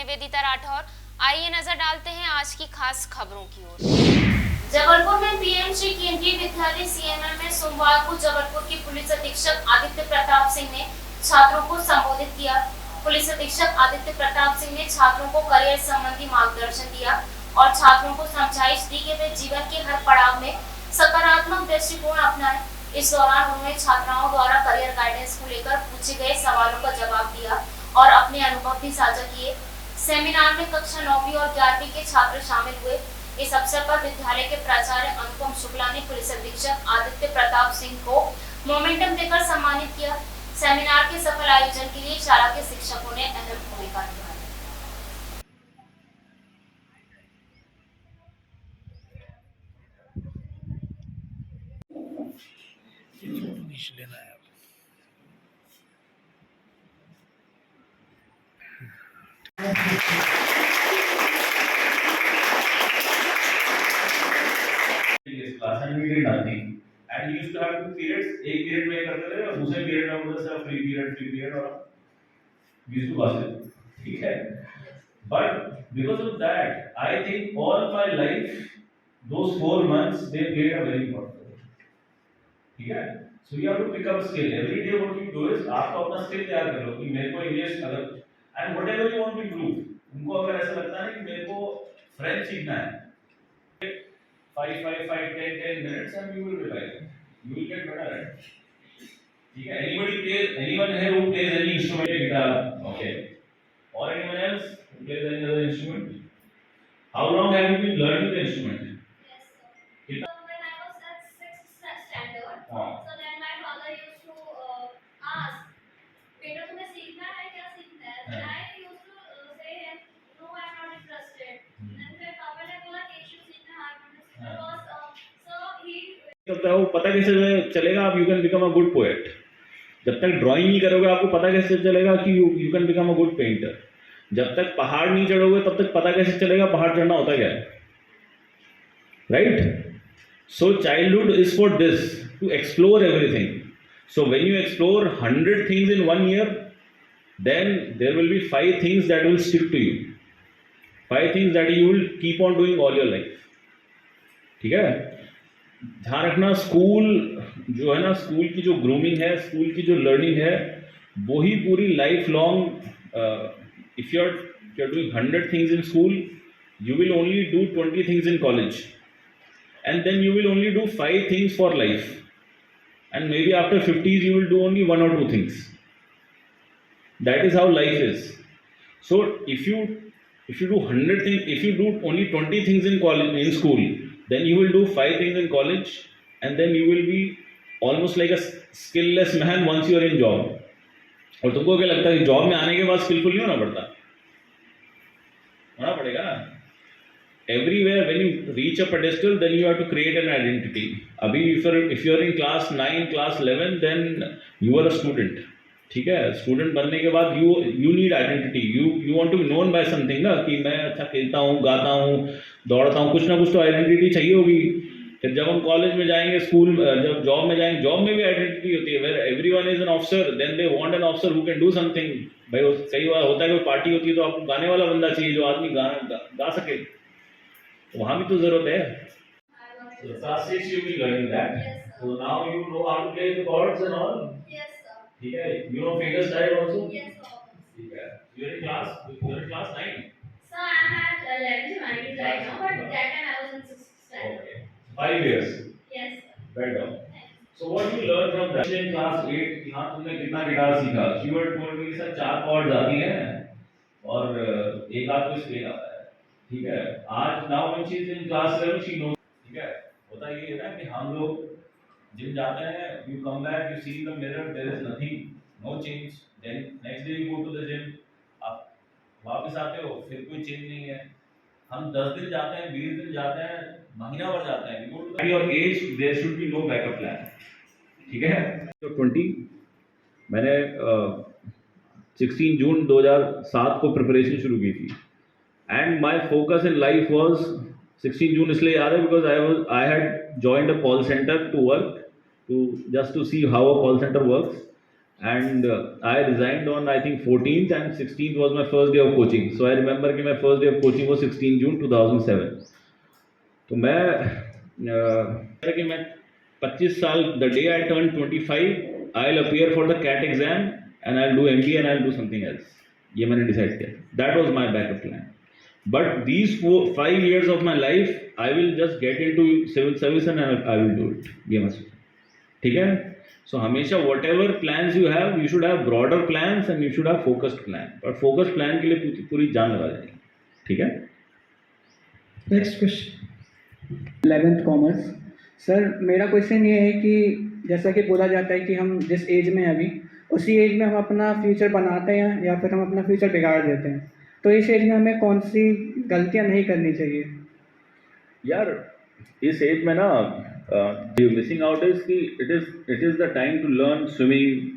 निवेदिता राठौर। आइए नजर डालते हैं आज की खास खबरों की ओर। जबलपुर में पीएमसी केंद्रीय विद्यालय सीएमएम में सोमवार को जबलपुर के पुलिस अधीक्षक आदित्य प्रताप सिंह ने छात्रों को संबोधित किया। पुलिस अधीक्षक आदित्य प्रताप सिंह ने छात्रों को करियर संबंधी मार्गदर्शन दिया और छात्रों को समझाइश दी कि वे जीवन के हर पड़ाव में सकारात्मक दृष्टिकोण अपनाएं। इस दौरान उन्होंने छात्राओं द्वारा करियर गाइडेंस को लेकर पूछे गए सवालों का जवाब दिया और अपने अनुभव भी साझा किए। सेमिनार में कक्षा 9वीं और 11वीं के छात्र शामिल हुए। इस अवसर पर विद्यालय के प्राचार्य अनुपम शुक्ला ने पुलिस अधीक्षक आदित्य प्रताप सिंह को मोमेंटम देकर सम्मानित किया। सेमिनार के सफल आयोजन के लिए शाला के शिक्षकों ने अहम भूमिका निभाई। लेना है class and we did nothing and used to have two periods एक पीरियड में करते थे और दूसरे पीरियड में उधर से फ्री पीरियड और यूज्ड टू क्लासेस, ठीक है। But because of that I think all my life those 4 months they played a very important role, ठीक है। So you have to pick up skill every day. What you do is आप तो अपना skill तैयार कर लो कि मेरे को इंग्लिश अगर and whatever you want to improve. उनको अगर ऐसा लगता है कि मेरे को फ्रेंच सीखना है 5 minutes and you will revise it. You will get better at it. ठीक है। anyone here who plays any instrument? Guitar, okay. Or anyone else who plays any other instrument? How long have you been learning the instrument? Yes, sir. So when I was at 6th standard, so then my father used to ask, "बेटा तुम्हें सीखना है क्या सीखना है?" Then I used to say him, "No, I'm not interested." Then फिर पापा ने बोला कि "You सीखना है हारमोनियम because so he." तो वो पता कैसे चलेगा आप you can become a good poet? जब तक ड्राइंग नहीं करोगे आपको पता कैसे चलेगा कि you can become a good painter? जब तक पहाड़ नहीं चढ़ोगे तब तक पता कैसे चलेगा पहाड़ चढ़ना होता क्या है, right? So childhood is for this, to explore everything. So when you explore 100 things in 1 year, then there will be 5 things that will stick to you. 5 things that you will keep on doing all your life. ठीक है। ध्यान रखना, school जो है ना, school की जो grooming है, स्कूल की जो लर्निंग है, वही पूरी life long. If you are doing 100 things in school, you will only do 20 things in college. And then you will only do 5 things for life, and maybe after 50s you will do only 1 or 2 things. That is how life is. So if you do 100 things, if you do only 20 things in college, in school, then you will do 5 things in college, and then you will be almost like a skillless man once you are in job. और तुमको क्या लगता है कि job में आने के बाद स्किलफुल नहीं होना पड़ता? होना पड़ेगा ना। Everywhere when you reach a pedestal, then you have to create an identity. अभी if you are in class 9, class 11, then you are a student, ठीक है। स्टूडेंट बनने के बाद you need identity. You want to be known by something ना, कि मैं अच्छा खेलता हूँ, गाता हूँ, दौड़ता हूँ, कुछ ना कुछ तो आइडेंटिटी चाहिए होगी। फिर जब हम कॉलेज में जाएंगे, स्कूल जब जॉब में जाएंगे, जॉब में भी आइडेंटिटी होती है। Where everyone is an officer, then they want an officer who can do something. भाई कई बार होता है कोई पार्टी होती है तो आपको गाने वाला बंदा चाहिए जो आदमी गा सके, वहाँ भी तो जरूरत है। So class 6 you will be learning that. Yes, sir. So now you know how to play the chords and all. Yes, sir. ठीक है। You know finger style also. Yes, sir. ठीक है। You are in class 9. So I'm at 11th Humanities right now, but that time I was in 6th standard. Okay. 5 years. Yes, sir. Well done. So what you learn from that? In class 8 यहाँ तुमने कितना guitar सीखा? She had told me sir 4 chords आती हैं और एक आध तो स्केल आता है, ठीक है। आज now when she is in class 11 she knows, ठीक है। होता ये है ना कि हम लोग जिम जाते हैं, you come back, you see in the mirror, there is nothing, no change. Then next day you go to the gym, आप वापस आते हो, फिर कोई चेंज नहीं है। हम 10 दिन जाते हैं, 20 दिन जाते हैं, महीना भर जाते हैं। At your age there should be no backup plan, ठीक है। तो 20 मैंने 16 जून 2007 को प्रिपरेशन शुरू की थी, and my focus in life was 16 June इसलिए याद है because I had joined a call centre to work, to just to see how a call centre works. and I resigned on I think 14th and 16th was my first day of coaching. So I remember कि my first day of coaching was 16 June 2007. तो मैं कि मैं 25 साल the day I turned 25 I'll appear for the CAT exam and I'll do MBA and I'll do something else. ये मैंने decide किया. That was my backup plan. But these 5 years of my life I will just get into civil service and I will do it. ये मैं सोचा. ठीक है. So हमेशा whatever plans you should have broader plans and you should have focused plan. But focused plan के लिए पूरी जान लगा देनी. ठीक है. Next question 11th commerce. Sir मेरा क्वेश्चन ये है कि जैसा कि बोला जाता है कि हम जिस एज में हैं अभी उसी एज में हम अपना फ्यूचर बनाते हैं या फिर हम अपना फ्यूचर बिगाड़ देते हैं, तो इस एज में हमें कौन सी गलतियां नहीं करनी चाहिए? यार इस एज में ना मिसिंग आउट इज कि it is the time to learn swimming,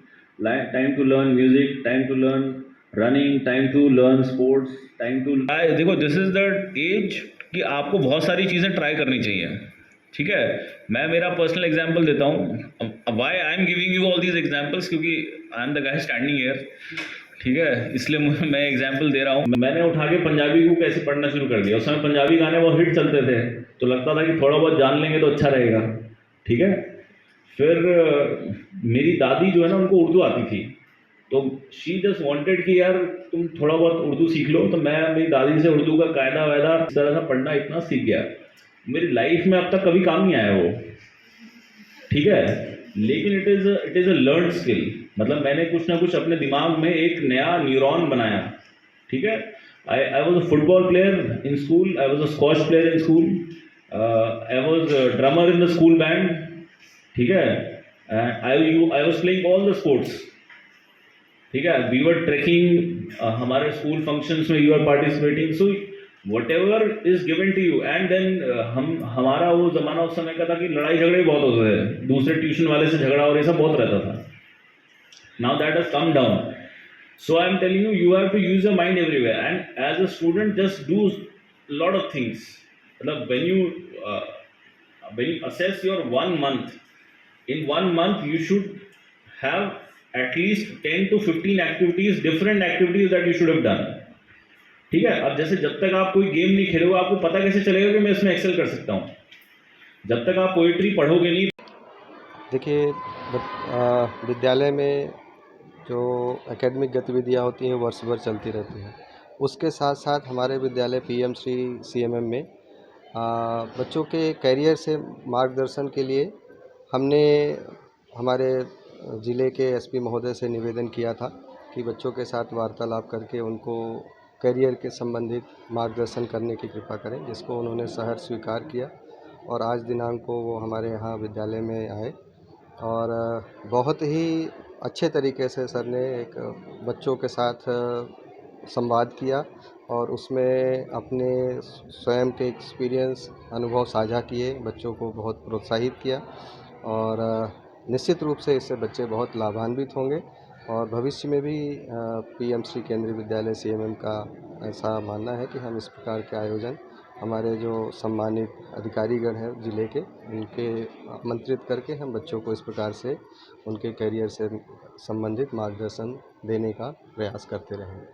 time to learn music, time to learn running, time to learn sports, time to देखो दिस इज़ द एज कि आपको बहुत सारी चीज़ें ट्राई करनी चाहिए. ठीक है. मैं मेरा पर्सनल एग्जांपल देता हूँ. Why I am giving you all these examples, क्योंकि I am the guy standing here. ठीक है, इसलिए मैं एग्जांपल दे रहा हूँ. मैंने उठा के पंजाबी को कैसे पढ़ना शुरू कर दिया. उस समय पंजाबी गाने बहुत हिट चलते थे तो लगता था कि थोड़ा बहुत जान लेंगे तो अच्छा रहेगा. ठीक है. फिर मेरी दादी जो है ना उनको उर्दू आती थी तो शी जस्ट वांटेड कि यार तुम थोड़ा बहुत उर्दू सीख लो. तो मैं मेरी दादी से उर्दू का कायदा वायदा इस तरह से पढ़ना इतना सीख गया. मेरी लाइफ में अब तक कभी काम नहीं आया वो. ठीक है. लेकिन it is a learn skill. मतलब मैंने कुछ ना कुछ अपने दिमाग में एक नया न्यूरॉन बनाया. ठीक है. I was a football player in school, I was a squash player in school, I was drummer in the school band. ठीक है. I was playing all the sports. ठीक है. वी वर ट्रैकिंग हमारे school functions में, you are participating. So whatever is given to you and then हमारा वो ज़माना उस समय का था कि लड़ाई झगड़े बहुत होते थे. दूसरे ट्यूशन वाले से झगड़ा और ये सब बहुत रहता था. Now that has come down. So I am telling you, you have to use your mind everywhere and as a student just do lot of things. मतलब when you assess your 1 month, in 1 month you should have at least 10 to 15 activities, different activities that you should have done. ठीक है. अब जैसे जब तक आप कोई game नहीं खेलोगे आपको पता कैसे चलेगा कि मैं इसमें एक्सेल कर सकता हूँ. जब तक आप पोइट्री पढ़ोगे नहीं. देखिए विद्यालय में जो एकेडमिक गतिविधियाँ होती हैं वर्ष भर चलती रहती हैं. उसके साथ साथ हमारे विद्यालय PM श्री CMM में बच्चों के करियर से मार्गदर्शन के लिए हमने हमारे ज़िले के SP महोदय से निवेदन किया था कि बच्चों के साथ वार्तालाप करके उनको करियर के संबंधित मार्गदर्शन करने की कृपा करें, जिसको उन्होंने सहर्ष स्वीकार किया और आज दिनांक को वो हमारे यहाँ विद्यालय में आए और बहुत ही अच्छे तरीके से सर ने एक बच्चों के साथ संवाद किया और उसमें अपने स्वयं के एक्सपीरियंस अनुभव साझा किए, बच्चों को बहुत प्रोत्साहित किया और निश्चित रूप से इससे बच्चे बहुत लाभान्वित होंगे और भविष्य में भी PM श्री केंद्रीय विद्यालय CMM का ऐसा मानना है कि हम इस प्रकार के आयोजन हमारे जो सम्मानित अधिकारीगण हैं ज़िले के उनके आमंत्रित करके हम बच्चों को इस प्रकार से उनके करियर से संबंधित मार्गदर्शन देने का प्रयास करते रहेंगे.